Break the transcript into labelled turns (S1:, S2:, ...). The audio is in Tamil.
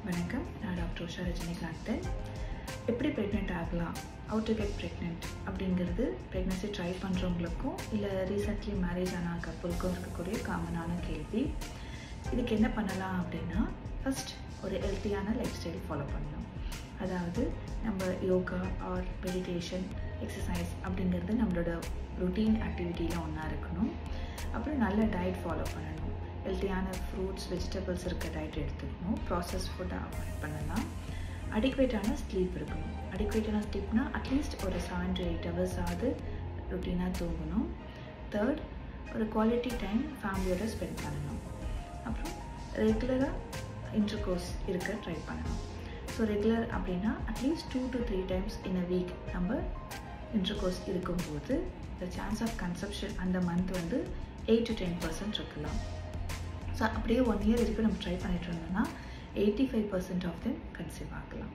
S1: வணக்கம், நான் டாக்டர் உஷா ரஜினிகாந்தன். எப்படி ப்ரெக்னென்ட் ஆகலாம், ஹவு டு கெட் ப்ரெக்னென்ட் அப்படிங்கிறது ப்ரெக்னன்சி ட்ரை பண்ணுறவங்களுக்கும் இல்லை ரீசெண்ட்லி மேரேஜ் ஆன கப்புளுக்கும் இருக்கக்கூடிய காமனான கேள்வி. இதுக்கு என்ன பண்ணலாம் அப்படின்னா, ஃபஸ்ட் ஒரு ஹெல்த்தியான லைஃப் ஸ்டைல் ஃபாலோ பண்ணணும். அதாவது நம்ம யோகா ஆர் மெடிடேஷன், எக்ஸசைஸ் அப்படிங்கிறது நம்மளோட ருட்டீன் ஆக்டிவிட்டியில் ஒன்றா இருக்கணும். அப்புறம் நல்ல டயட் ஃபாலோ பண்ணணும். ஹெல்த்தியான ஃப்ரூட்ஸ், வெஜிடபிள்ஸ் இருக்க டயட் எடுத்துக்கணும். ப்ராசஸ் ஃபுட்டை அவாய்ட் பண்ணலாம். அடிக்குவேட்டான ஸ்லீப் இருக்கணும். அடிக்குவேட்டான ஸ்லீப்னா அட்லீஸ்ட் ஒரு 7 to 8 hours ஆகுது ருட்டீனாக தூங்கணும். தேர்ட், ஒரு குவாலிட்டி டைம் ஃபேமிலியோட ஸ்பெண்ட் பண்ணணும். அப்புறம் ரெகுலராக இன்டர்கோர்ஸ் இருக்க ட்ரை பண்ணணும். ஸோ ரெகுலர் அப்படின்னா at least 2 to 3 times in a week நம்ம இன்டர்கோர்ஸ் இருக்கும்போது த சான்ஸ் ஆஃப் கன்செப்ஷன் அந்த மந்த் 8 to 10% இருக்கலாம். ஸோ அப்படியே 1 year வரைக்கும் நம்ம ட்ரை பண்ணிட்டு இருந்தோம்னா 85% ஆஃப் தெம் கன்சீவ் ஆகலாம்.